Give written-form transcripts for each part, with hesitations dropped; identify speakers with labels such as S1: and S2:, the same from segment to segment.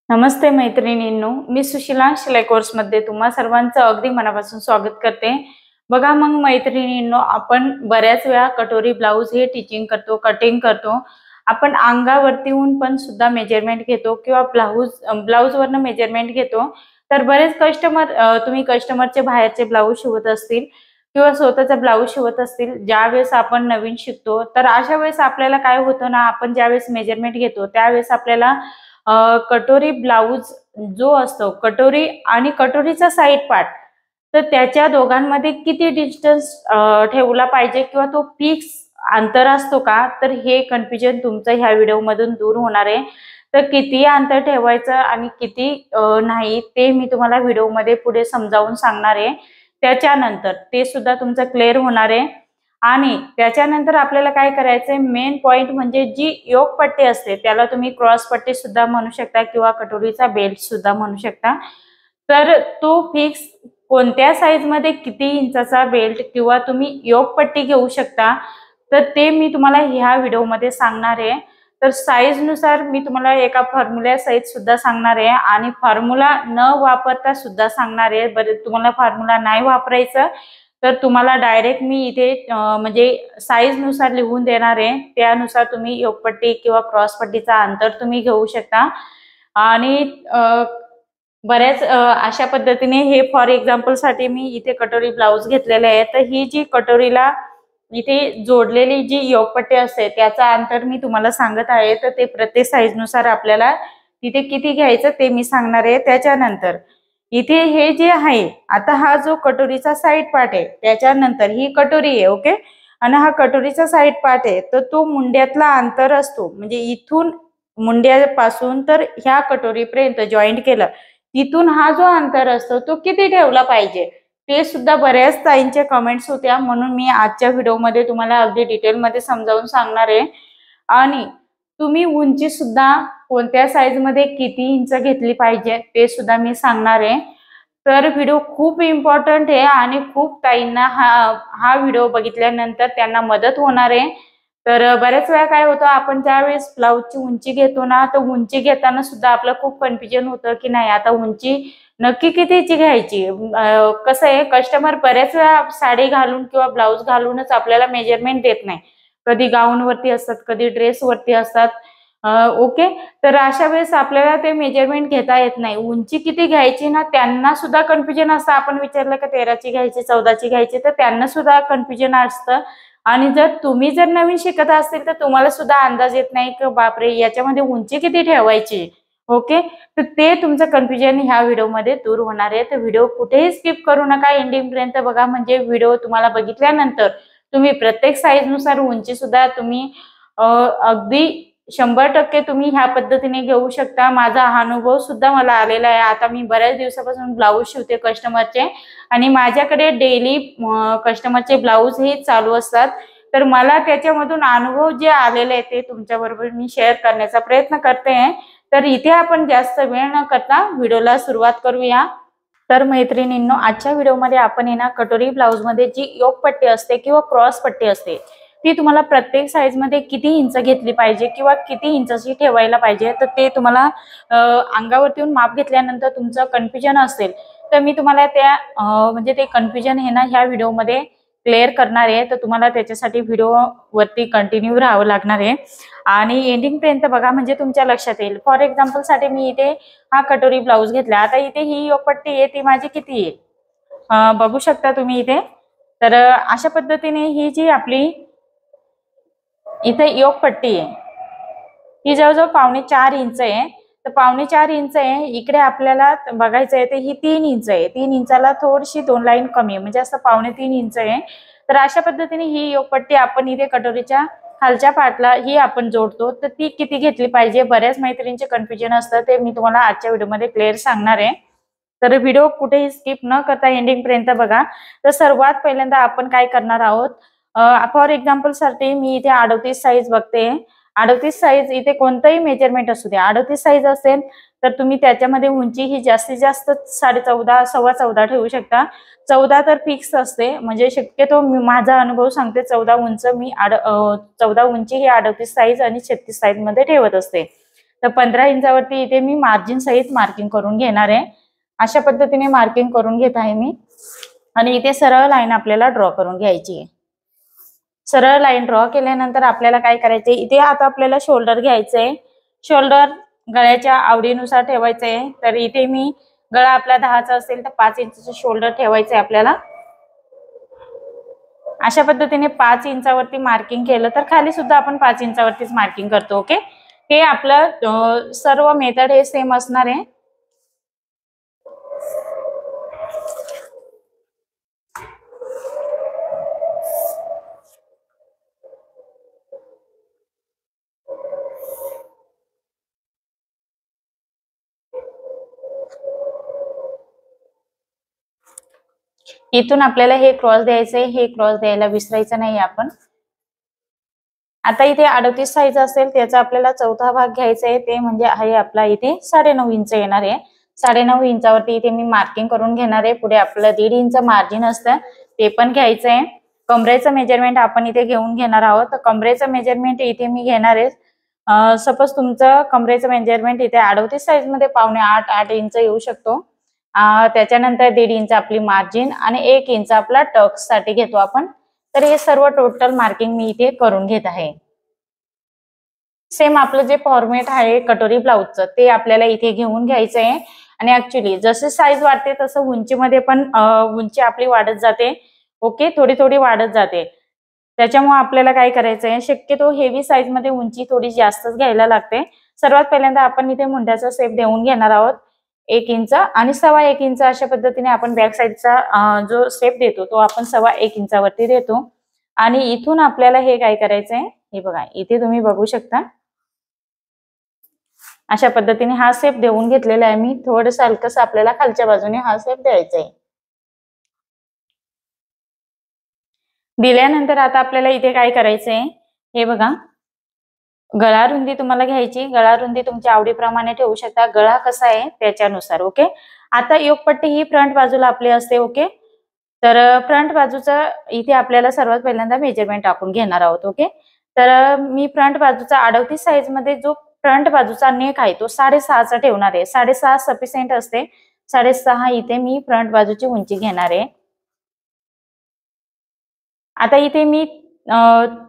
S1: नमस्ते मैत्रिणींनो, मी सुशिला शिलाई कोर्समध्ये तुम्हा सर्वांचं अगदी मनापासून स्वागत करते। बघा मग मैत्रिणींनो, आपण बऱ्याच वेळा कटोरी ब्लाउज हे टिचिंग करतो, कटिंग करतो। आपण अंगावरतीहून पण सुद्धा मेजरमेंट घेतो किंवा ब्लाउजवरनं मेजरमेंट घेतो। तर बरेच तुम्ही कस्टमरचे बाहेरचे ब्लाउज शिवत असतील किंवा स्वतःचा ब्लाउज शिवत असतील। ज्यावेळेस आपण नवीन शिकतो तर अशा वेळेस आपल्याला काय होतं ना, आपण ज्यावेळेस मेजरमेंट घेतो त्यावेळेस आपल्याला कटोरी ब्लाउज जो असतो, कटोरी आणि कटोरीचा साइड पार्ट, तर त्याच्या दोघांमध्ये किती डिस्टन्स ठेवला पाहिजे किंवा तो फिक्स अंतर असतो का, तर हे कन्फ्युजन तुमचं ह्या व्हिडिओमधून दूर होणार आहे। तर किती अंतर ठेवायचं आणि किती नाही ते मी तुम्हाला व्हिडिओमध्ये पुढे समजावून सांगणार आहे। त्याच्यानंतर ते सुद्धा तुमचं क्लिअर होणार आहे। आणि त्याच्यानंतर आपल्याला काय करायचंय, मेन पॉइंट म्हणजे जी योक पट्टी असते त्याला तुम्ही क्रॉस पट्टी सुद्धा म्हणू शकता किंवा कटोरीचा बेल्ट सुद्धा म्हणू शकता। तर तो फिक्स कोणत्या साइज मध्ये किती इंचाचा बेल्ट किंवा तुम्ही योक पट्टी घेऊ शकता, तर ते मी तुम्हाला ह्या व्हिडिओमध्ये सांगणार आहे। तर साइज नुसार मी तुम्हाला एका फॉर्म्युला साइज सुद्धा सांगणार आहे आणि फॉर्म्युला न वापरता सुद्धा सांगणार आहे। बरं, तुम्हाला फॉर्म्युला नाही वापरायचं तर तुम्हाला डायरेक्ट मी इथे म्हणजे साइज नुसार लिहून देणार आहे, त्यानुसार तुम्ही योकपट्टी किंवा क्रॉस पट्टीचा अंतर तुम्ही घेऊ शकता। आणि बऱ्याच अशा पद्धतीने हे फॉर एक्झाम्पल साठी मी इथे कटोरी ब्लाउज घेतलेले आहे। तर ही जी कटोरीला इथे जोडलेली जी योकपट्टी असते त्याचा अंतर मी तुम्हाला सांगत आहे। तर ते प्रत्येक साइज नुसार आपल्याला तिथे किती घ्यायचं ते मी सांगणार आहे। त्याच्यानंतर इथे हे जे आहे, आता हा जो कटोरीचा साइड पार्ट आहे त्याच्यानंतर ही कटोरी आहे, ओके, आणि हा कटोरीचा साइड पार्ट आहे, तर तो मुंड्यातला अंतर असतो, म्हणजे इथून मुंड्यापासून तर ह्या कटोरीपर्यंत जॉईंट केलं तिथून हा जो अंतर असतो तो किती ठेवला पाहिजे, ते सुद्धा बऱ्याच ताईंच्या कमेंट्स होत्या, म्हणून मी आजच्या व्हिडिओमध्ये तुम्हाला अगदी डिटेलमध्ये समजावून सांगणार आहे। आणि तुम्ही उंची सुद्धा कोणत्या साइज मध्ये किती इंच घेतली पाहिजे ते सुद्धा मी सांगणार आहे। तर व्हिडिओ खूप इम्पॉर्टंट आहे आणि खूप ताईंना हा व्हिडिओ बघितल्यानंतर त्यांना मदत होणार आहे। तर बऱ्याच वेळा काय होतं, आपण ज्यावेळेस ब्लाउजची उंची घेतो ना, तर उंची घेताना सुद्धा आपलं खूप कन्फ्युजन होतं की नाही आता उंची नक्की कितीची घ्यायची। कसं आहे, कस्टमर बऱ्याच वेळा साडी घालून किंवा ब्लाउज घालूनच आपल्याला मेजरमेंट देत नाही, कधी गाऊन वरती असतात, कधी ड्रेस वरती असतात, ओके। तर अशा वेळेस आपल्याला ते मेजरमेंट घेता येत नाही, उंची किती घ्यायची ना त्यांना सुद्धा कन्फ्युजन असतं। आपण विचारलं का 13ची घ्यायची 14ची घ्यायची, तर त्यांना सुद्धा कन्फ्युजन असतं। आणि जर तुम्ही नवीन शिकत असतील तर तुम्हाला सुद्धा अंदाज येत नाही की बापरे याच्यामध्ये उंची किती ठेवायची, ओके। तर ते तुमचं कन्फ्युजन ह्या व्हिडिओमध्ये दूर होणार आहे। तर व्हिडिओ कुठेही स्किप करू नका, एंडिंग पर्यंत बघा, म्हणजे व्हिडिओ तुम्हाला बघितल्यानंतर तुम्ही प्रत्येक साइज नुसार उंची सुद्धा तुम्ही अगदी 100% तुम्ही ह्या पद्धतीने घेऊ शकता। माझा हा अनुभव सुद्धा मला आलेला आहे। आता मी बऱ्याच दिवसापासून ब्लाउज शिवते कस्टमरचे आणि माझ्याकडे डेली कस्टमरचे ब्लाउज हे चालू असतात। तर मला त्याच्यामधून अनुभव जे आलेले आहे ते तुमच्याबरोबर मी शेअर करण्याचा प्रयत्न करते आहे। तर इथे आपण जास्त वेळ न करता व्हिडिओला सुरुवात करूया। तर मैत्रिणींनो, आजच्या व्हिडिओमध्ये आपण ना कटोरी ब्लाउज मध्ये जी योक पट्टी असते किंवा क्रॉस पट्टी असते ती तुम्हाला प्रत्येक साइज मध्ये किती इंच घेतली पाहिजे किंवा किती इंचाची ठेवायला पाहिजे, तर ते तुम्हाला अंगावरती माप घेतल्यानंतर तुमचं कन्फ्युजन असेल तर मी तुम्हाला त्या म्हणजे ते कन्फ्युजन हे ना ह्या व्हिडिओमध्ये क्लिअर करणार आहे। तर तुम्हाला त्याच्यासाठी व्हिडिओ वरती कंटिन्यू राहावं लागणार आहे आणि एंडिंग पर्यंत बघा, म्हणजे तुमच्या लक्षात येईल। फॉर एक्झाम्पल साठी मी इथे हा कटोरी ब्लाउज घेतला, आता इथे ही योक पट्टी आहे ती माझी किती आहे बघू शकता तुम्ही इथे। तर अशा पद्धतीने ही जी आपली इथे योक पट्टी आहे ही जवळजवळ 4.25 इंच आहे। तर 4.25 इंच आहे, इकडे आपल्याला बघायचं आहे ते ही 3 इंच आहे, 3 इंचाला थोडीशी 2 लाईन कमी आहे, म्हणजे असं 3.25 इंच आहे। तर अशा पद्धतीने ही योक पट्टी आपण इथे कटोरीच्या खालच्या पार्टला ही आपण जोडतो, तर ती किती घेतली पाहिजे, बऱ्याच मैत्रिणींचे कन्फ्युजन असतं, ते मी तुम्हाला आजच्या व्हिडिओमध्ये क्लिअर सांगणार आहे। तर व्हिडिओ कुठेही स्किप न करता एंडिंग पर्यंत बघा। तर सर्वात पहिल्यांदा आपण काय करणार आहोत, फॉर एक्झाम्पल साठी मी इथे 38 साइज बघते। 38 साइज इथे कोणतंही मेजरमेंट असू द्या, 38 साइज असेल तर तुम्ही त्याच्यामध्ये उंची ही जास्तीत जास्त 14.5 सव्वा 14 ठेवू शकता। 14 तर फिक्स असते, म्हणजे शक्यतो मी माझा अनुभव सांगते, 14 उंच मी 14 उंची ही 38 साइज आणि 36 साइज मध्ये ठेवत असते। तर 15 इंचावरती इथे मी मार्जिन सहित मार्किंग करून घेणार आहे. अशा पद्धतीने मार्किंग करून घेत आहे मी. आणि इथे सरळ लाईन आपल्याला ड्रॉ करून घ्यायची आहे. सरळ लाईन ड्रॉ केल्यानंतर आपल्याला काय करायचंय, इथे आता आपल्याला शोल्डर घ्यायचंय. शोल्डर गळ्याच्या आवडीनुसार ठेवायचंय. तर इथे मी गळा आपला 10चा असेल तर 5 इंचचं शोल्डर ठेवायचंय आपल्याला. अशा पद्धतीने 5 इंचावरती मार्किंग केलं तर खाली सुद्धा आपण 5 इंचावरतीच मार्किंग करतो. ओके, हे आपलं सर्व मेथड हे सेम असणार आहे. इथून आपल्याला हे क्रॉस द्यायचंय. हे क्रॉस द्यायला विसरायचं नाही आपण. आता इथे 38 साईज असेल त्याचा आपल्याला चौथा भाग घ्यायचा आहे. ते म्हणजे आहे आपला इथे 9.5 इंच येणार आहे. 9.5 इंचावरती इथे मी मार्किंग करून घेणार आहे. पुढे आपलं 1.5 इंच मार्जिन असतं ते पण घ्यायचं आहे. कमरेचं मेजरमेंट आपण इथे घेऊन घेणार आहोत. तर कमरेचं मेजरमेंट इथे मी घेणार आहे. सपोज तुमचं कमरेचं मेजरमेंट इथे 38 साईज मध्ये 7.5-8 इंच येऊ शकतो. त्याच्यानंतर 1.5 इंच आपली मार्जिन आणि 1 इंच आपला टक्स साठी घेतो आपण. तर हे सर्व टोटल मार्किंग मी इथे करून घेत आहे. सेम आपलं जे फॉर्मेट आहे कटोरी ब्लाउजचं ते आपल्याला इथे घेऊन घ्यायचं आहे. आणि ऍक्च्युली जसे साईज वाढते तसं उंचीमध्ये पण उंची आपली वाढत जाते. ओके, थोडी थोडी वाढत जाते. त्याच्यामुळे आपल्याला काय करायचं आहे, शक्यतो हेवी साईज मध्ये उंची थोडी जास्तच घ्यायला लागते. सर्वात पहिल्यांदा आपण इथे मुंड्याचा शेप देऊन घेणार आहोत. 1 इंच आणि 1.25 इंच अशा पद्धतीने आपण बॅक साईडचा जो शेप देतो तो आपण 1.25 इंचावरती देतो. आणि इथून आपल्याला हे काय करायचंय, हे बघा इथे तुम्ही बघू शकता. अशा पद्धतीने हा शेप देऊन घेतलेला आहे मी. थोडंसं हलकस आपल्याला खालच्या बाजूने हा शेप द्यायचा आहे. दिल्यानंतर आता आपल्याला इथे काय करायचंय, हे बघा गळा रुंदी तुम्हाला घ्यायची. गळा रुंदी तुमच्या आवडीप्रमाणे ठेवू शकता. गळा कसा आहे त्याच्यानुसार. ओके, आता योगपट्टी ही फ्रंट बाजूला आपली असते. ओके, तर फ्रंट बाजूचं इथे आपल्याला सर्वात पहिल्यांदा मेजरमेंट टाकून घेणार आहोत. ओके, तर मी फ्रंट बाजूचा 38 साईज मध्ये जो फ्रंट बाजूचा नेक आहे तो 6.5चा ठेवणार आहे. 6.5 सफिशियंट असते. 6.5 इथे मी फ्रंट बाजूची उंची घेणार आहे. आता इथे मी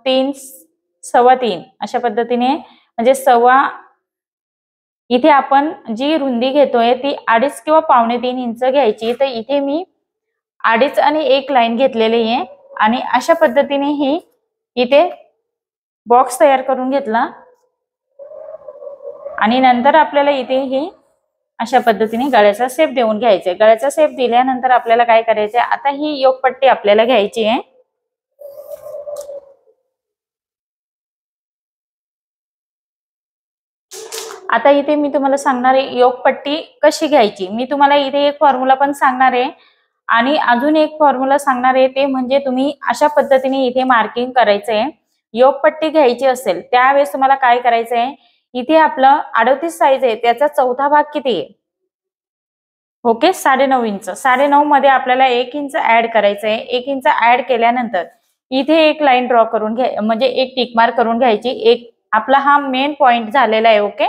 S1: 3 3.25 अशा पद्धतीने म्हणजे इथे आपण जी रुंदी घेतोय ती 2.5 किंवा 2.25 इंच घ्यायची. तर इथे मी 2.5 आणि 1 लाईन घेतलेली आहे. आणि अशा पद्धतीने ही इथे बॉक्स तयार करून घेतला. आणि नंतर आपल्याला इथे ही अशा पद्धतीने गळ्याचा शेप देऊन घ्यायचा आहे. गळ्याचा शेप दिल्यानंतर आपल्याला काय करायचंय, आता ही योगपट्टी आपल्याला घ्यायची आहे. आता इथे मी तुम्हाला सांगणार आहे योगपट्टी कशी घ्यायची. मी तुम्हाला इथे एक फॉर्म्युला पण सांगणार आहे आणि अजून एक फॉर्म्युला सांगणार आहे. ते म्हणजे तुम्ही अशा पद्धतीने इथे मार्किंग करायचंय. योगपट्टी घ्यायची असेल त्यावेळेस तुम्हाला काय करायचंय, इथे आपलं 38 साईज आहे त्याचा चौथा भाग किती आहे, ओके 9.5 इंच. 9.5 मध्ये आपल्याला 1 इंच ऍड करायचंय. 1 इंच ऍड केल्यानंतर इथे एक लाईन ड्रॉ करून घ्या, म्हणजे एक टिक मार्क करून घ्यायची. एक आपला हा मेन पॉइंट झालेला आहे. ओके,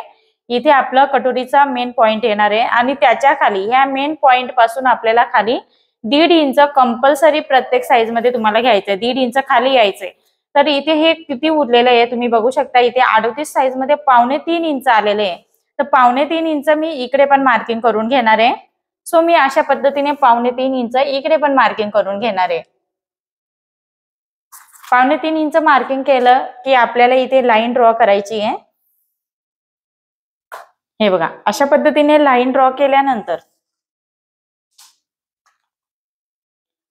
S1: इथे आपला कटोरीचा मेन पॉइंट येणार आहे आणि त्याच्या खाली ह्या मेन पॉइंट पासून आपल्याला खाली 1.5 इंच कंपल्सरी प्रत्येक साईज मध्ये तुम्हाला घ्यायचंय. 1.5 इंच खाली यायचंय. तर इथे हे किती उरलेलं आहे तुम्ही बघू शकता. इथे 38 साईज मध्ये 2.25 इंच आलेले आहे. तर 2.25 इंच मी इकडे पण मार्किंग करून घेणार आहे. सो मी अशा पद्धतीने 2.25 इंच इकडे पण मार्किंग करून घेणार आहे. 2.25 इंच मार्किंग केलं की आपल्याला इथे लाईन ड्रॉ करायची आहे. हे बघा अशा पद्धतीने लाईन ड्रॉ केल्यानंतर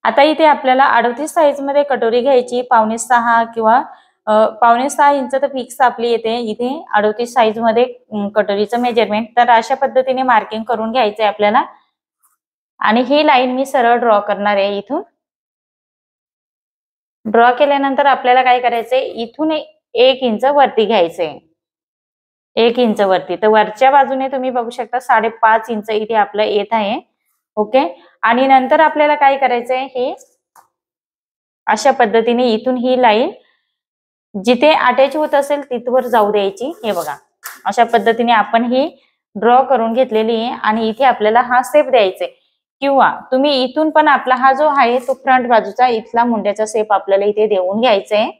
S1: आता इथे आपल्याला 38 साईज मध्ये कटोरी घ्यायची. 5.5 किंवा 5.5 इंच तर फिक्स आपली येते इथे 38 साईज मध्ये कटोरीचं मेजरमेंट. तर अशा पद्धतीने मार्किंग करून घ्यायचंय आपल्याला. आणि ही लाईन मी सरळ ड्रॉ करणार आहे. इथून ड्रॉ केल्यानंतर आपल्याला काय करायचंय, इथून 1 इंच वरती घ्यायचंय. 1 इंच वरती. तर वरच्या बाजूने तुम्ही बघू शकता 5.5 इंच इथे आपलं येत आहे. ओके, आणि नंतर आपल्याला काय करायचंय, हे अशा पद्धतीने इथून ही लाईन जिथे अटॅच होत असेल तिथवर जाऊ द्यायची. हे बघा अशा पद्धतीने आपण ही ड्रॉ करून घेतलेली आहे आणि इथे आपल्याला हा शेप द्यायचा आहे, किंवा तुम्ही इथून पण आपला हा जो आहे तो फ्रंट बाजूचा इथला मुंड्याचा शेप आपल्याला इथे देऊन घ्यायचा आहे।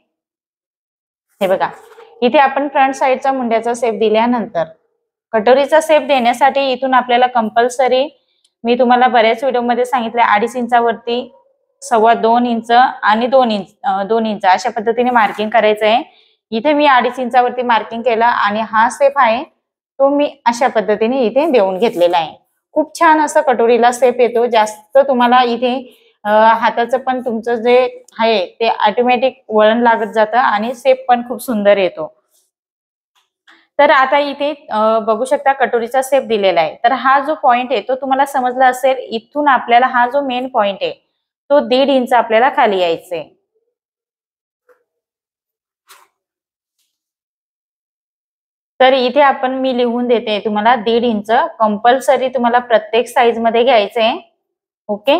S1: हे बघा, इथे आपण फ्रंट साइडचा मुंड्याचा शेप दिल्यानंतर कटोरीचा शेप देण्यासाठी इथून आपल्याला कंपल्सरी, मी तुम्हाला बऱ्याच व्हिडिओमध्ये सांगितले, 2.5 इंचावरती 2.25 इंच आणि 2 इंच अशा पद्धतीने मार्किंग करायचं आहे। इथे मी 2.5 इंचावरती मार्किंग केलं आणि हा शेप आहे तो मी अशा पद्धतीने इथे देऊन घेतलेला आहे। खूप छान असं कटोरीला शेप येतो। जास्त तुम्हाला इथे हाताचं पण तुमचं जे आहे ते ऑटोमॅटिक वळण लागत जातं आणि शेप पण खूप सुंदर येतो। तर आता इथे बघू शकता कटोरीचा शेप दिलेला आहे। तर हा जो पॉइंट आहे तो तुम्हाला समजला असेल, इथून आपल्याला हा जो मेन पॉइंट आहे तो 1.5 इंच आपल्याला खाली यायचंय। तर इथे आपण मी लिहून देते तुम्हाला 1.5 इंच कंपल्सरी तुम्हाला प्रत्येक साइज मध्ये घ्यायचंय। ओके,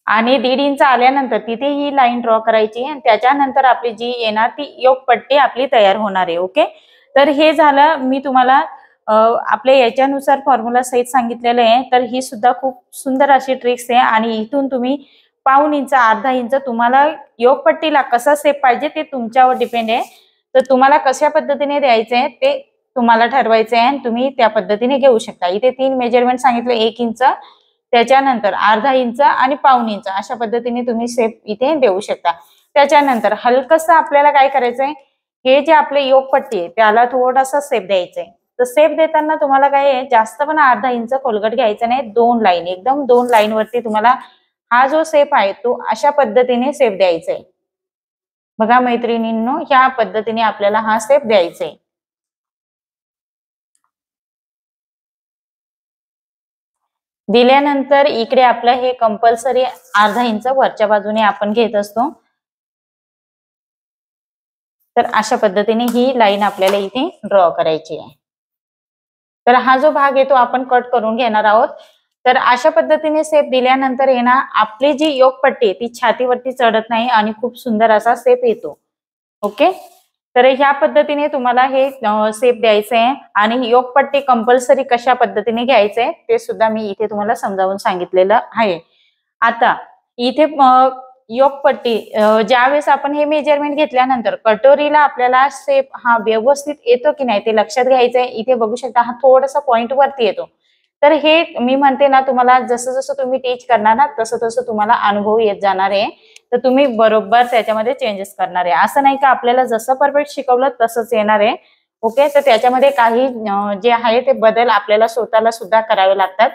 S1: आणि 1.5 इंच आल्यानंतर तिथे ही लाईन ड्रॉ करायची आणि त्याच्यानंतर आपली जी येणार ती योगपट्टी आपली तयार होणार आहे। ओके, तर हे झालं मी तुम्हाला आपल्या याच्यानुसार फॉर्म्युला सहित सांगितलेलं आहे। तर ही सुद्धा खूप सुंदर अशी ट्रिक्स आहे आणि इथून तुम्ही 1.25 इंच 1/2 इंच तुम्हाला योगपट्टीला कसा शेप पाहिजे ते तुमच्यावर डिपेंड आहे। तर तुम्हाला कशा पद्धतीने द्यायचंय ते तुम्हाला ठरवायचं आहे आणि तुम्ही त्या पद्धतीने घेऊ शकता। इथे 3 मेजरमेंट सांगितले, 1 इंच, त्याच्यानंतर 1/2 इंच आणि 1.25 इंच अशा पद्धतीने तुम्ही शेप इथे देऊ शकता। त्याच्यानंतर हलकसं आपल्याला काय करायचंय, हे जे आपले योगपट्टी आहे त्याला थोडासा शेप द्यायचा आहे। तर शेप देताना तुम्हाला काय आहे, जास्त पण 1/2 इंच खोलगट घ्यायचं नाही, 2 लाईन, एकदम 2 लाईन वरती तुम्हाला हा जो शेप आहे तो अशा पद्धतीने शेप द्यायचा आहे। बघा मैत्रिणींनो, ह्या पद्धतीने आपल्याला हा शेप द्यायचा आहे। दिल्यानंतर इकडे आपलं हे कंपल्सरी 1/2 इंच वरच्या बाजूने आपण घेत असतो। तर अशा पद्धतीने ही लाईन आपल्याला इथे ड्रॉ करायची आहे। तर हा जो भाग आहे तो आपण कट करून घेणार आहोत। तर अशा पद्धतीने शेप दिल्यानंतर आहे ना, आपली जी योगपट्टी आहे ती छातीवरती चढत नाही आणि खूप सुंदर असा शेप येतो। ओके, तर ह्या पद्धतीने तुम्हाला हे शेप द्यायचं आहे आणि योगपट्टी कंपल्सरी कशा पद्धतीने घ्यायचंय ते सुद्धा मी इथे तुम्हाला समजावून सांगितलेलं आहे। आता इथे योगपट्टी ज्यावेळेस आपण हे मेजरमेंट घेतल्यानंतर कटोरीला आपल्याला शेप हा व्यवस्थित येतो की नाही ते लक्षात घ्यायचंय। इथे बघू शकता हा थोडासा पॉइंट वरती येतो। तर हे मी म्हणते ना, तुम्हाला जसं जसं तुम्ही टीच करणार ना तसं तसं तुम्हाला अनुभव येत जाणार आहे। तर तुम्ही बरोबर त्याच्यामध्ये चेंजेस करणार आहे। असं नाही का आपल्याला जसं परफेक्ट शिकवलं तसंच येणार आहे। ओके, तर त्याच्यामध्ये काही जे आहे ते बदल आपल्याला स्वतःला सुद्धा करावे लागतात।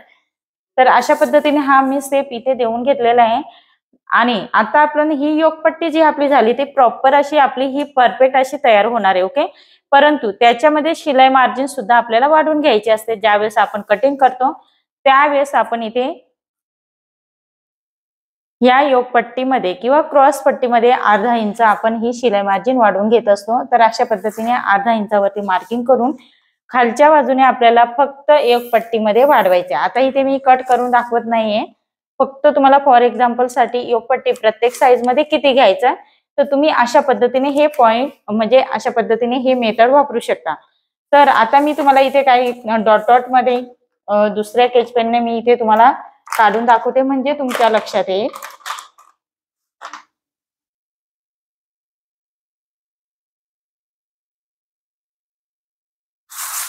S1: तर अशा पद्धतीने हा मी शेप इथे देऊन घेतलेला आहे आणि आता आपण ही योगपट्टी जी आपली झाली ती प्रॉपर अशी आपली ही परफेक्ट अशी तयार होणार आहे। ओके, परंतु त्याच्यामध्ये शिलाई मार्जिन सुद्धा आपल्याला वाढवून घ्यायची असते। ज्यावेळेस आपण कटिंग करतो त्यावेळेस आपण इथे या योगपट्टीमध्ये किंवा क्रॉस पट्टीमध्ये 1/2 इंच आपण ही शिलाई मार्जिन वाढवून घेत असतो। तर अशा पद्धतीने 1/2 इंचावरती मार्किंग करून खालच्या बाजूने आपल्याला फक्त योगपट्टीमध्ये वाढवायचे। आता इथे मी कट करून दाखवत नाहीये, फक्त तुम्हाला फॉर एक्झाम्पल साठी योगपट्टी प्रत्येक साइज मध्ये किती घ्यायचं तर तुम्ही अशा पद्धतीने हे पॉइंट म्हणजे अशा पद्धतीने हे मेथड वापरू शकता। तर आता मी तुम्हाला इथे काही डॉट डॉट मध्ये दुसऱ्या स्केच पेनने मी इथे तुम्हाला काढून दाखवते म्हणजे तुमच्या लक्षात येईल।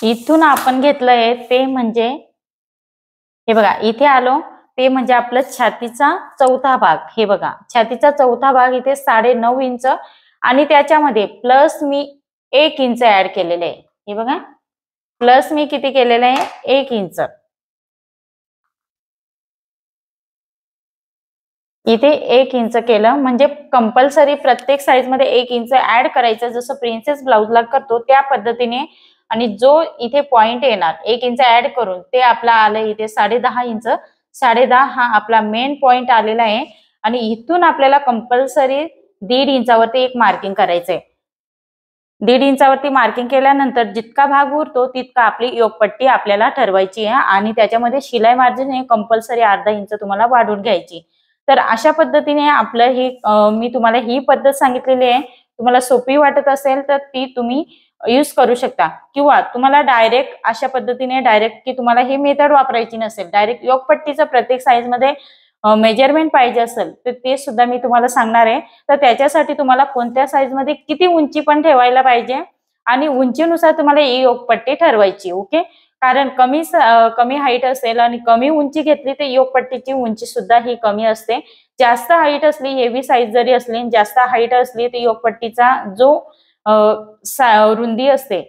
S1: इथून आपण घेतलंय ते म्हणजे हे बघा, इथे आलो ते म्हणजे आपलं छातीचा चौथा भाग। हे बघा, छातीचा चौथा भाग इथे 9.5 इंच आणि त्याच्यामध्ये प्लस मी 1 इंच ऍड केलेले आहे। हे बघा, प्लस मी किती केलेलं आहे, 1 इंच। इथे 1 इंच केलं म्हणजे कंपल्सरी प्रत्येक साइज मध्ये 1 इंच ऍड करायचं, जसं प्रिन्सेस ब्लाउजला करतो त्या पद्धतीने। आणि जो इथे पॉइंट येणार 1 इंच ऍड करून ते आपला आलं इथे 10.5 इंच। 10.5 हा आपला मेन पॉइंट आलेला आहे आणि इथून आपल्याला कंपल्सरी 1.5 इंचावरती एक मार्किंग करायचंय। 1.5 इंचावरती मार्किंग केल्यानंतर जितका भाग उरतो तितका आपली योगपट्टी आपल्याला ठरवायची आहे आणि त्याच्यामध्ये शिलाई मार्जिन हे कंपल्सरी 1/2 इंच तुम्हाला वाढवून घ्यायची। तर अशा पद्धतीने आपलं ही मी तुम्हाला ही पद्धत सांगितलेली आहे। तुम्हाला सोपी वाटत असेल तर ती तुम्ही यूज करू शकता, किंवा तुम्हाला डायरेक्ट अशा पद्धतीने डायरेक्ट की तुम्हाला ही मेथड वापरायची नसेल, डायरेक्ट योगपट्टीचं प्रत्येक साईज मध्ये मेजरमेंट पाहिजे असेल तर ते सुद्धा मी तुम्हाला सांगणार आहे. तर त्याच्यासाठी तुम्हाला कोणत्या साईज मध्ये किती उंची पण ठेवायला पाहिजे आणि उंचीनुसार तुम्हाला ही योगपट्टी ठरवायची. ओके, कारण कमी हाईट असेल आणि कमी उंची घेतली तर योगपट्टीची उंची सुद्धा ही कमी असते. जास्त हाईट असली, हेवी साईज जरी असली, जास्त हाईट असली तर योगपट्टीचा जो रुंदी असते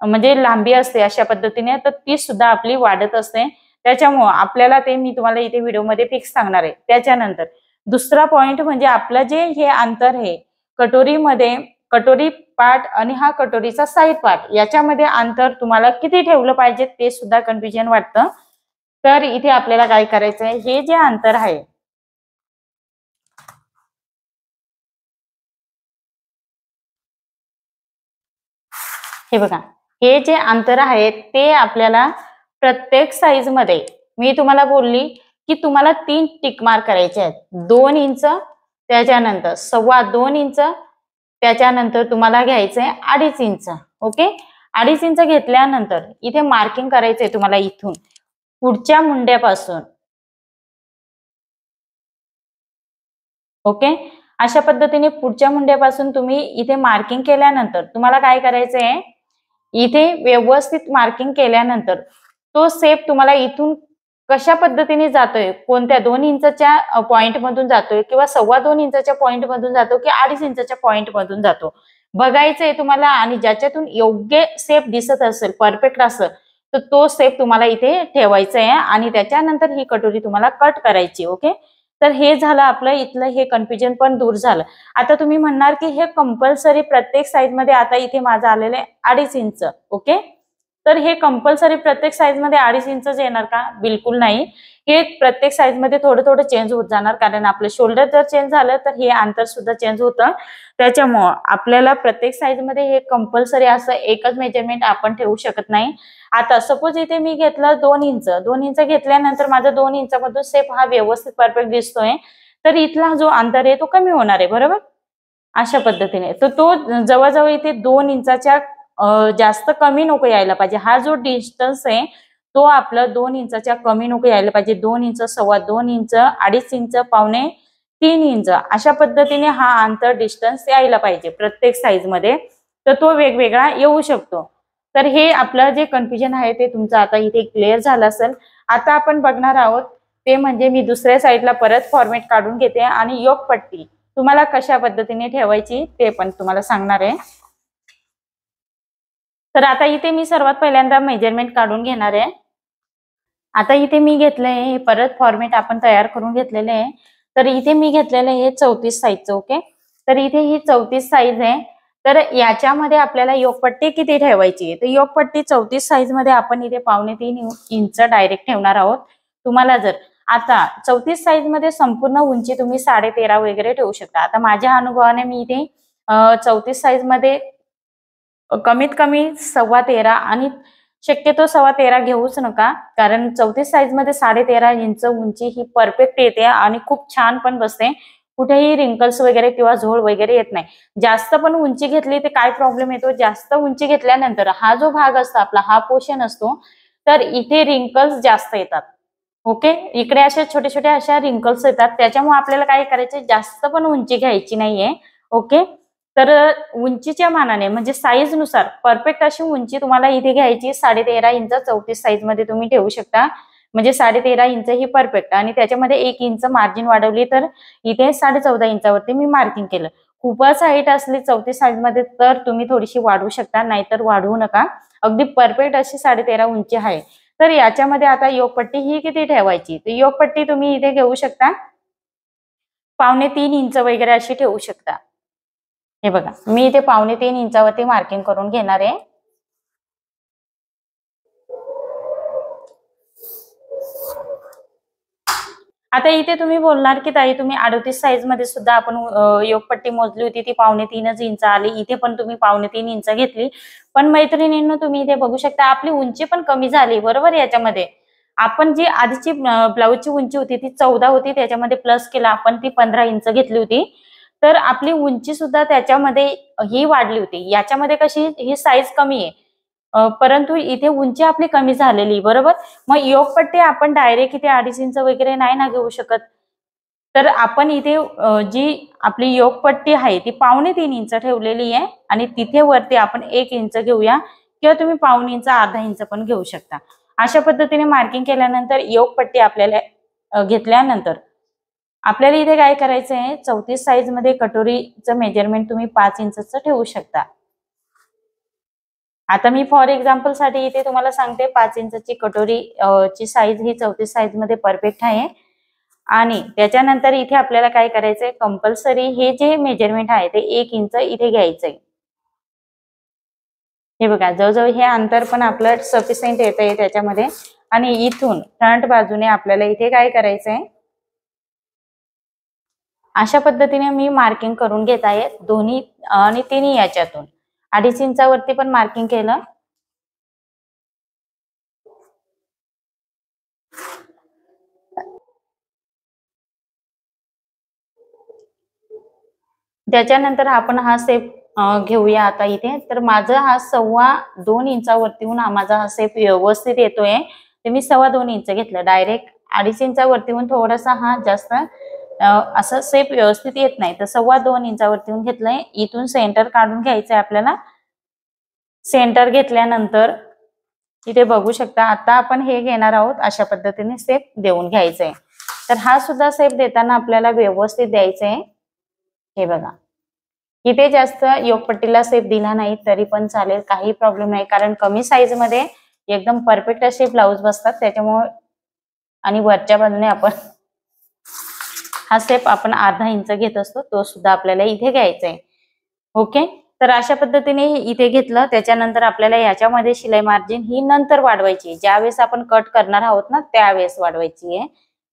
S1: म्हणजे लांबी असते अशा पद्धतीने, तर ती सुद्धा आपली वाढत असते. त्याच्यामुळं आपल्याला ते मी तुम्हाला इथे व्हिडिओमध्ये फिक्स सांगणार आहे. त्याच्यानंतर दुसरा पॉइंट म्हणजे आपलं जे हे अंतर आहे कटोरीमध्ये, कटोरी पार्ट आणि हा कटोरीचा साईड पार्ट, याच्यामध्ये अंतर तुम्हाला किती ठेवलं पाहिजे ते सुद्धा कन्फ्युजन वाटतं. तर इथे आपल्याला काय करायचं आहे, हे जे अंतर आहे हे बघा, हे जे अंतर आहे ते आपल्याला प्रत्येक साईज मध्ये मी तुम्हाला बोलली की तुम्हाला 3 टिक मार्क करायचे आहेत. 2 इंच, त्याच्यानंतर 2.25 इंच, त्याच्यानंतर तुम्हाला घ्यायचंय 2.5 इंच. ओके, 2.5 इंच घेतल्यानंतर इथे मार्किंग करायचंय तुम्हाला इथून पुढच्या मुंड्यापासून. ओके, अशा पद्धतीने पुढच्या मुंड्यापासून तुम्ही इथे मार्किंग केल्यानंतर तुम्हाला काय करायचंय, इथे व्यवस्थित मार्किंग केल्यानंतर तो सेप तुम्हाला इथून कशा पद्धतीने जातोय, कोणत्या 2 इंचच्या पॉइंट मधून जातोय किंवा 2.25 इंचच्या पॉइंट मधून जातो की 2.5 इंचच्या पॉइंट मधून जातो बघायचंय तुम्हाला. आणि ज्याच्यातून योग्य सेप दिसत असेल, परफेक्ट असेल, तर तो सेप तुम्हाला इथे ठेवायचा आहे आणि त्याच्यानंतर ही कटोरी तुम्हाला कट करायची. ओके, तर हे झालं आपलं इथलं हे कन्फ्युजन पण दूर झालं. आता तुम्ही म्हणणार की हे कंपल्सरी प्रत्येक साईज मध्ये, आता इथे माझं आलेलं आहे 2.5 इंच. ओके, तर हे कंपल्सरी प्रत्येक साईज मध्ये 2.5 इंचच येणार का? बिलकुल नाही. हे प्रत्येक साईज मध्ये थोडं थोडं चेंज होत जाणार, कारण आपलं शोल्डर जर चेंज झालं तर हे अंतर सुद्धा चेंज होतं. त्याच्यामुळं आपल्याला प्रत्येक साईज मध्ये हे कंपल्सरी असं एकच मेजरमेंट आपण ठेवू शकत नाही. आता सपोज इथे मी घेतलं 2 इंच, 2 इंच घेतल्यानंतर माझा 2 इंचामधून सेप हा व्यवस्थित परफेक्ट दिसतोय, तर इथला जो अंतर आहे तो कमी होणार आहे, बरोबर. अशा पद्धतीने तर तो जवळजवळ इथे 2 इंचाच्या जास्त कमी नको यायला पाहिजे. हा जो डिस्टन्स आहे तो आपला 2 इंचाच्या कमी नको यायला पाहिजे. 2 इंच, 2.25 इंच, 2.5 इंच, 2.25-3 इंच अशा पद्धतीने हा अंतर डिस्टन्स यायला पाहिजे प्रत्येक साईज मध्ये. तर तो वेगवेगळा येऊ शकतो. तर हे आपलं जे कन्फ्युजन आहे ते तुमचं आता इथे क्लिअर झालं असेल. आता आपण बघणार आहोत ते म्हणजे मी दुसऱ्या साईडला परत फॉर्मेट काढून घेते आणि योगपट्टी तुम्हाला कशा पद्धतीने ठेवायची ते पण तुम्हाला सांगणार आहे. तर आता इथे मी सर्वात पहिल्यांदा मेजरमेंट काढून घेणार आहे. आता इथे मी घेतलंय हे परत फॉर्मेट आपण तयार करून घेतलेले आहे. तर इथे मी घेतलेलं हे 34 साईजचं. ओके, तर इथे ही 34 साईज आहे. तर याच्यामध्ये आपल्याला योगपट्टी किती ठेवायची, तर योगपट्टी 34 साईज मध्ये आपण इथे 2.25 इंच डायरेक्ट ठेवणार आहोत. तुम्हाला जर आता 34 साईज मध्ये संपूर्ण उंची तुम्ही 13.5 वगैरे ठेवू शकता. आता माझ्या अनुभवाने मी इथे 34 साईज मध्ये कमीत कमी 13.25 आणि शक्यतो 13.25 घेऊच नका, कारण 34 साईज मध्ये 13.5 इंच उंची ही परफेक्ट येते आणि खूप छान पण बसते. कुठेही रिंकल्स वगैरे किंवा झोळ वगैरे येत नाही. जास्त पण उंची घेतली तर काय प्रॉब्लेम येतो, जास्त उंची घेतल्यानंतर हा जो भाग असतो आपला, हा पोर्शन असतो, तर इथे रिंकल्स जास्त येतात. ओके, इकडे अशा छोट्या छोट्या अशा रिंकल्स येतात. त्याच्यामुळे आपल्याला काय करायचे, जास्त पण उंची घ्यायची नाहीये. ओके, तर उंचीच्या मानाने म्हणजे साईज नुसार परफेक्ट अशी उंची तुम्हाला इथे घ्यायची. 13.5 इंच 34 साईज मध्ये तुम्ही ठेवू शकता, म्हणजे 13.5 इंच ही परफेक्ट. आणि त्याच्यामध्ये 1 इंच मार्जिन वाढवली तर इथे 14.5 इंचावरती मी मार्किंग केलं. खूपच हाईट असली 34 साईज मध्ये तर तुम्ही थोडीशी वाढवू शकता, नाहीतर वाढवू नका. अगदी परफेक्ट अशी 13.5 उंची आहे. तर याच्यामध्ये आता योगपट्टी ही किती ठेवायची, तर योगपट्टी तुम्ही इथे घेऊ शकता 2.25 इंच वगैरे अशी ठेवू शकता. हे बघा, मी इथे 2.25 इंचावरती मार्किंग करून घेणार आहे. आता इथे तुम्ही बोलणार की ताई तुम्ही 38 साईज मध्ये सुद्धा आपण योगपट्टी मोजली होती, ती 2.25 इंच आली. इथे पण तुम्ही 2.25 इंच घेतली. पण मैत्रिणींनो, तुम्ही इथे बघू शकता आपली उंची पण कमी झाली, बरोबर. याच्यामध्ये आपण जी आधीची ब्लाऊजची उंची होती ती 14 होती, त्याच्यामध्ये प्लस केला आपण ती 15 इंच घेतली होती. तर आपली उंची सुद्धा त्याच्यामध्ये ही वाढली होती. याच्यामध्ये कशी ही साईज कमी आहे, परंतु इथे उंची आपली कमी झालेली, बरोबर. मग योगपट्टी आपण डायरेक्ट इथे 2.5 इंच वगैरे नाही ना घेऊ शकत. तर आपण इथे जी आपली योगपट्टी आहे ती 2.25 इंच ठेवलेली आहे आणि तिथे वरती आपण 1 इंच घेऊया किंवा तुम्ही 1.25 इंच, अर्धा इंच पण घेऊ शकता. अशा पद्धतीने मार्किंग केल्यानंतर योगपट्टी आपल्याला घेतल्यानंतर आपल्याला इथे काय करायचं आहे, 34 साईज मध्ये कटोरीचं मेजरमेंट तुम्ही 5 इंचचं ठेवू शकता. आता मी फॉर एक्झाम्पल साठी इथे तुम्हाला सांगते 5 इंचची कटोरी ची साईज ही 34 साईज मध्ये परफेक्ट आहे. आणि त्याच्यानंतर इथे आपल्याला काय करायचंय, कंपल्सरी हे जे मेजरमेंट आहे ते 1 इंच इथे घ्यायचंय. हे बघा, जवळजवळ हे अंतर पण आपलं सफिशियंट येतंय त्याच्यामध्ये. आणि इथून फ्रंट बाजूने आपल्याला इथे काय करायचंय, अशा पद्धतीने मी मार्किंग करून घेत आहे दोन्ही आणि तिन्ही याच्यातून. 2.5 इंचावरती पण मार्किंग केलं. त्याच्यानंतर आपण हा शेप घेऊया आता इथे. तर माझा हा 2.25 इंचावरतीहून माझा हा शेप व्यवस्थित येतोय. ते मी 2.25 इंच घेतलं. डायरेक्ट 2.5 इंचावरतीहून थोडासा हा जास्त असं शेप व्यवस्थित येत नाही, तर 2.25 इंचावरतीहून घेतलंय. इथून सेंटर काढून घ्यायचंय आपल्याला. सेंटर घेतल्यानंतर इथे बघू शकता, आता आपण हे घेणार आहोत, अशा पद्धतीने शेप देऊन घ्यायचंय. तर हा सुद्धा शेप देताना आपल्याला व्यवस्थित द्यायचंय. हे बघा, इथे जास्त योगपट्टीला शेप दिला नाही तरी पण चालेल, काही प्रॉब्लेम नाही, कारण कमी साईज मध्ये एकदम परफेक्ट असे ब्लाउज बसतात त्याच्यामुळे. आणि वरच्या बाजूने आपण हा शेप आपण अर्धा इंच घेत असतो, तो सुद्धा आपल्याला इथे घ्यायचा आहे. ओके, तर अशा पद्धतीने इथे घेतलं. त्याच्यानंतर आपल्याला याच्यामध्ये शिलाई मार्जिन ही नंतर वाढवायची, ज्यावेळेस आपण कट करणार आहोत ना त्यावेळेस वाढवायची आहे,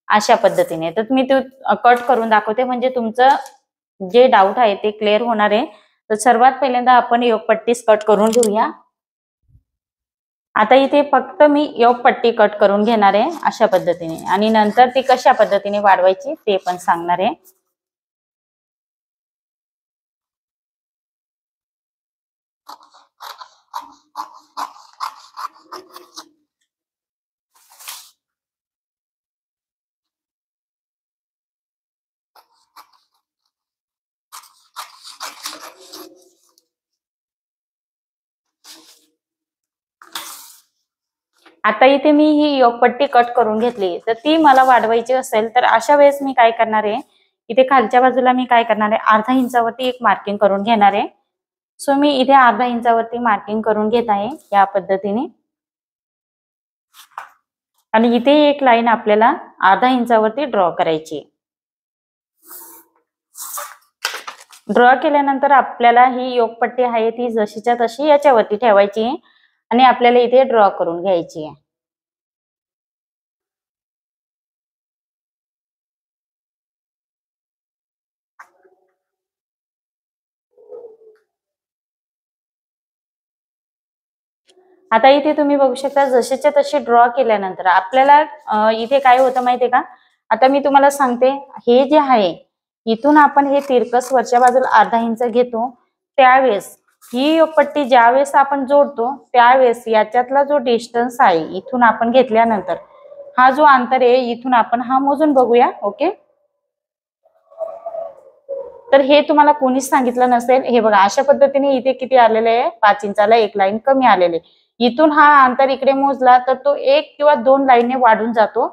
S1: अशा पद्धतीने. तर मी ते कट करून दाखवते म्हणजे तुमचं जे डाऊट आहे ते क्लिअर होणार आहे. तर सर्वात पहिल्यांदा आपण योगपट्टीच कट करून घेऊया. आता इथे फक्त मी योगपट्टी कट करून घेणार आहे अशा पद्धतीने, आणि नंतर ती कशा पद्धतीने वाढवायची ते पण सांगणार आहे. आता इथे मी ही योगपट्टी कट करून घेतली, तर ती मला वाढवायची असेल तर अशा वेळेस मी काय करणार आहे, इथे खालच्या बाजूला मी काय करणार आहे, अर्धा इंचावरती एक मार्किंग करून घेणार आहे. सो मी इथे अर्धा इंचावरती मार्किंग करून घेत आहे या पद्धतीने. आणि इथे एक लाईन आपल्याला अर्धा इंचावरती ड्रॉ करायची. ड्रॉ केल्यानंतर आपल्याला ही योगपट्टी आहे ती जशीच्या तशी याच्यावरती ठेवायची आणि आपल्याला इथे ड्रॉ करून घ्यायची आहे. आता इथे तुम्ही बघू शकता, जशीच्या तशी ड्रॉ केल्यानंतर आपल्याला इथे काय होतं माहितीये का, आता मी तुम्हाला सांगते, हे जे आहे इथून आपण हे तिरकस वरच्या बाजूला अर्धा इंच घेतो, त्यावेळेस ही योगपट्टी ज्यावेळेस आपण जोडतो त्यावेळेस याच्यातला जो डिस्टन्स आहे इथून आपण घेतल्यानंतर हा जो अंतर आहे इथून आपण हा मोजून बघूया. ओके, तर हे तुम्हाला कोणीच सांगितलं नसेल. हे बघा, अशा पद्धतीने इथे किती आलेले आहे, 5 इंचाला एक लाईन कमी आलेले. इथून हा अंतर इकडे मोजला तर तो 1 किंवा 2 लाईनने वाढून जातो,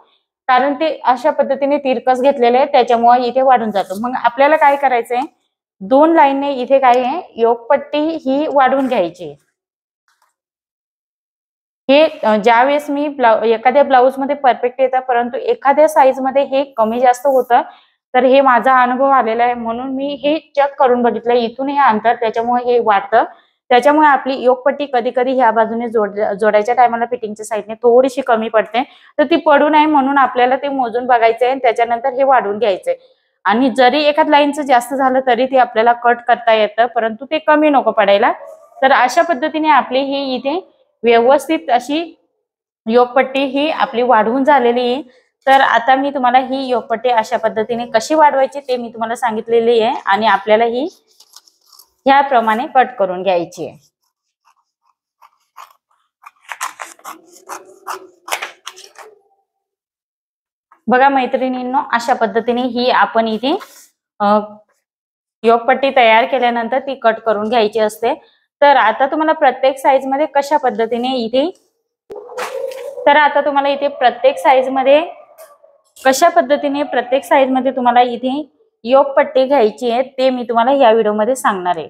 S1: कारण ते अशा पद्धतीने तिरकस घेतलेले आहे त्याच्यामुळे इथे वाढून जातो. मग आपल्याला काय करायचंय, 2 लाईनने इथे काय आहे, योगपट्टी ही वाढवून घ्यायची. हे ज्यावेळेस मी एखाद्या ब्लाऊज मध्ये परफेक्ट येतं, परंतु एखाद्या साईज मध्ये हे कमी जास्त होतं. तर हे माझा अनुभव आलेला आहे, म्हणून मी हे चेक करून बघितलं, इथून हे अंतर त्याच्यामुळे हे वाढतं. त्याच्यामुळे आपली योगपट्टी कधी कधी ह्या बाजूने जोडायच्या टायमाला फिटिंगच्या साईडने थोडीशी कमी पडते, तर ती पडू नये म्हणून आपल्याला ते मोजून बघायचंय आणि त्याच्यानंतर हे वाढवून घ्यायचंय. आणि जरी एखाद लाईनचं जास्त झालं तरी ते आपल्याला कट करता येतं, परंतु ते कमी नको पडायला. तर अशा पद्धतीने आपली ही इथे व्यवस्थित अशी योगपट्टी ही आपली वाढवून झालेली आहे. तर आता मी तुम्हाला ही योगपट्टी अशा पद्धतीने कशी वाढवायची ते मी तुम्हाला सांगितलेली आहे आणि आपल्याला ही ह्याप्रमाणे कट करून घ्यायची आहे. बघा मैत्रिणींनो, अशा पद्धतीने ही आपण इथे योगपट्टी तयार केल्यानंतर ती कट करून घ्यायची असते. तर आता तुम्हाला प्रत्येक साइज मध्ये कशा पद्धतीने इथे प्रत्येक साइज मध्ये तुम्हाला इथे योगपट्टी घ्यायची आहे ते मी तुम्हाला या व्हिडिओ मध्ये सांगणार आहे.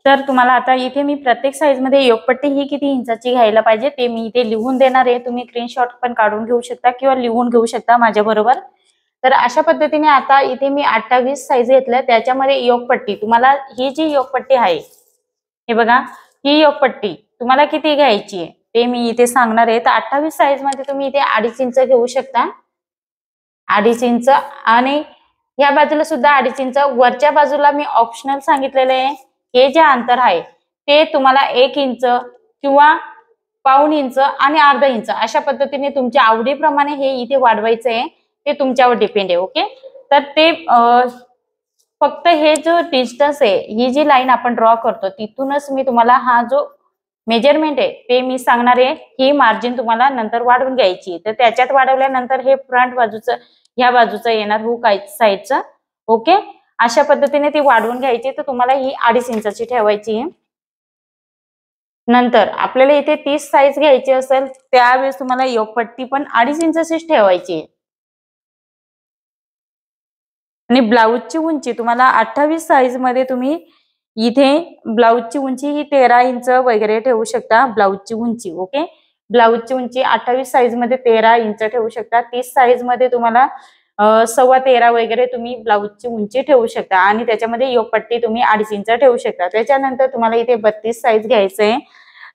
S1: तर तुम्हाला आता इथे मी प्रत्येक साइज मध्ये योगपट्टी ही किती इंचाची घ्यायला पाहिजे ते मी इथे लिहून देणार आहे. तुम्ही स्क्रीनशॉट पण काढून घेऊ शकता किंवा लिहून घेऊ शकता माझ्या बरोबर. तर अशा पद्धतीने आता इथे मी 28 साइज घेतल्या, त्याच्यामध्ये योगपट्टी तुम्हाला ही जी योगपट्टी आहे हे बघा, ही योगपट्टी तुम्हाला किती घ्यायची आहे ते मी इथे सांगणार आहे. तर 28 साइज मध्ये तुम्ही इथे 2.5 इंच घेऊ शकता, 2.5 इंच, आणि या बाजूला सुद्धा 2.5 इंच. वरच्या बाजूला मी ऑप्शनल सांगितलेले आहे, हे जे अंतर आहे ते तुम्हाला 1 इंच किंवा पाऊण इंच आणि अर्धा इंच अशा पद्धतीने तुमच्या आवडीप्रमाणे हे इथे वाढवायचं आहे, ते तुमच्यावर डिपेंड आहे. ओके, तर ते फक्त हे जो डिस्टन्स आहे, ही जी लाईन आपण ड्रॉ करतो तिथूनच मी तुम्हाला हा जो मेजरमेंट आहे ते मी सांगणार आहे. ही मार्जिन तुम्हाला नंतर वाढवून घ्यायची. तर त्याच्यात वाढवल्यानंतर हे फ्रंट बाजूचं ह्या बाजूचं येणार हुक साईडचं. ओके, अशा पद्धतीने ती वाढवून घ्यायची. तर तुम्हाला ही 2.5 इंचाची ठेवायची आहे. नंतर आपल्याला इथे 30 साइज घ्यायची असेल त्यावेळेस तुम्हाला योगपट्टी पण 2.5 इंचाचीच ठेवायची आहे. आणि ब्लाऊजची उंची तुम्हाला 28 साइज मध्ये तुम्ही इथे ब्लाऊजची उंची ही 13 इंच वगैरे ठेवू शकता. ब्लाऊजची उंची ओके, ब्लाऊजची उंची 28 साइज मध्ये 13 इंच ठेवू शकता. 30 साइज मध्ये तुम्हाला 13.25 वगैरे तुम्ही ब्लाऊजची उंची ठेवू शकता आणि त्याच्यामध्ये योगपट्टी तुम्ही 2.5 इंच ठेवू शकता. त्याच्यानंतर तुम्हाला इथे 32 साइज घ्यायचंय.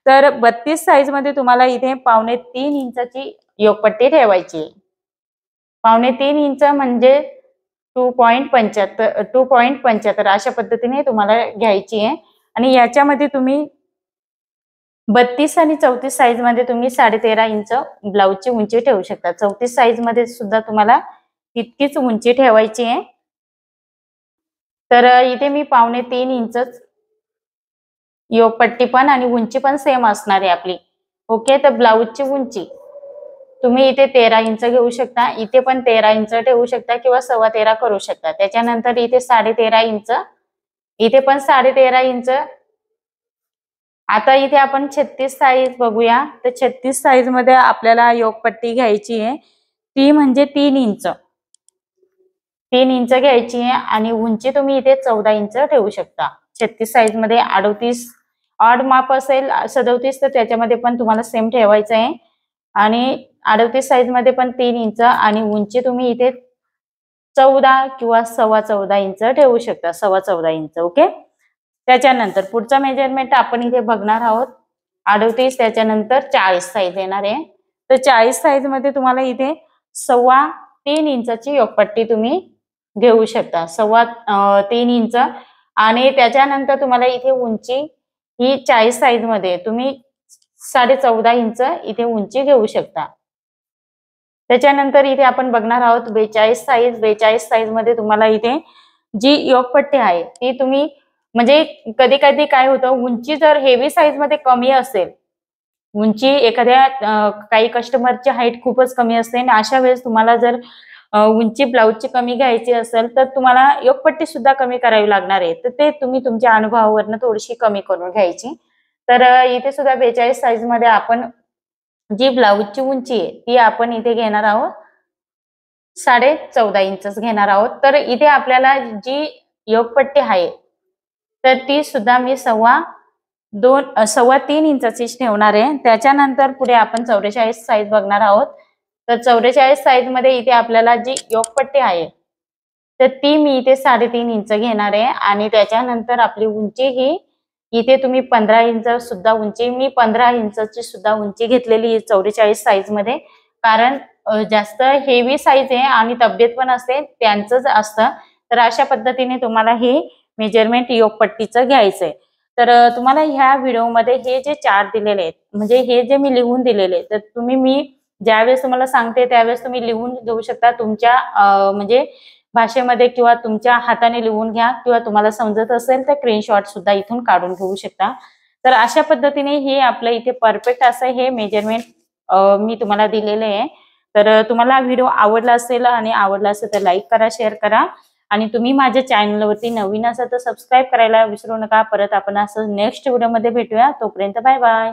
S1: तर 32 साइज मध्ये तुम्हाला इथे 2.25 इंचाची योगपट्टी ठेवायची. 2.25 इंच म्हणजे 2.75 अशा पद्धतीने तुम्हाला घ्यायची आहे. आणि याच्यामध्ये तुम्ही 32 आणि 34 साइज मध्ये तुम्ही 13.5 इंच ब्लाऊजची उंची ठेवू शकता. 34 साइज मध्ये सुद्धा तुम्हाला तितकीच उंची ठेवायची आहे. तर इथे मी 2.25 इंचच योगपट्टी पण आणि उंची पण सेम असणार आहे आपली. ओके, तर ब्लाऊजची उंची तुम्ही इथे 13 इंच घेऊ शकता, इथे पण 13 इंच ठेवू शकता किंवा 13.25 करू शकता. त्याच्यानंतर इथे 13.5 इंच, इथे पण 13.5 इंच. आता इथे आपण 36 साइज बघूया. तर 36 साइज मध्ये आपल्याला योगपट्टी घ्यायची आहे, ती म्हणजे 3 इंच घ्यायची आहे आणि उंची तुम्ही इथे 14 इंच ठेवू शकता. 36 साइज मध्ये 38 ऑड माप असेल 37 तर त्याच्यामध्ये पण तुम्हाला सेम ठेवायचं आहे. आणि 38 साइज मध्ये पण 3 इंच आणि उंची तुम्ही इथे 14 किंवा 14.25 इंच ठेवू शकता, 14.25 इंच. ओके, त्याच्यानंतर पुढचा मेजरमेंट आपण इथे बघणार आहोत 38. त्याच्यानंतर 40 साइज येणार आहे. तर 40 साइज मध्ये तुम्हाला इथे 3.25 इंचाची योगपट्टी तुम्ही घेऊ शकता, 3.25 इंच. आणि त्याच्यानंतर तुम्हाला इथे उंची ही 40 साइज मध्ये तुम्ही 14.5 इंच इथे उंची घेऊ शकता. त्याच्यानंतर इथे आपण बघणार आहोत 42 साइज. 42 साइज मध्ये तुम्हाला इथे जी योगपट्टी आहे ती तुम्ही म्हणजे कधी कधी काय होतं, उंची जर हेवी साइज मध्ये कमी असेल, उंची एखाद्या काही कस्टमरची हाईट खूपच कमी असते आणि अशा वेळेस तुम्हाला जर उंची ब्लाऊजची कमी घ्यायची असेल तर तुम्हाला योगपट्टी सुद्धा कमी करावी लागणार आहे. तर ते तुम्ही तुमच्या अनुभवावरनं थोडीशी कमी करून घ्यायची. तर इथे सुद्धा 42 साइज मध्ये आपण जी ब्लाऊजची उंची आहे ती आपण इथे घेणार आहोत 14.5 इंच घेणार आहोत. तर इथे आपल्याला जी योगपट्टी आहे तर ती सुद्धा मी 3.25 इंचाचीच ठेवणार आहे. त्याच्यानंतर पुढे आपण 44 साइज बघणार आहोत. तर 44 साइज मध्ये इथे आपल्याला जी योगपट्टी आहे तर ती मी इथे 3.5 इंच घेणार आहे. आणि त्याच्यानंतर आपली उंची ही इथे तुम्ही 15 इंच सुद्धा उंची, मी 15 इंचची सुद्धा उंची घेतलेली 44 साइज मध्ये. कारण जास्त हेवी साईज आहे आणि तब्येत पण असते त्यांचंच असतं. तर अशा पद्धतीने तुम्हाला हे मेजरमेंट योगपट्टीचं घ्यायचंय. तर तुम्हाला ह्या व्हिडिओमध्ये हे जे चार्ट दिलेले आहेत म्हणजे हे जे मी लिहून दिलेले तर तुम्ही मी ज्यावेळेस तुम्हाला सांगते त्यावेळेस तुम्ही लिहून घेऊ शकता तुमच्या म्हणजे भाषेमध्ये किंवा तुमच्या हाताने लिहून घ्या किंवा तुम्हाला समजत असेल तर स्क्रीनशॉट सुद्धा इथून काढून घेऊ शकता. तर अशा पद्धतीने हे आपलं इथे परफेक्ट असं हे मेजरमेंट मी तुम्हाला दिलेले आहे. तर तुम्हाला व्हिडिओ आवडला असेल आणि आवडला असेल तर लाईक करा, शेअर करा आणि तुम्ही माझ्या चॅनलवरती नवीन असाल तर सबस्क्राईब करायला विसरू नका. परत आपण असं नेक्स्ट व्हिडिओमध्ये भेटूया. तोपर्यंत बाय बाय.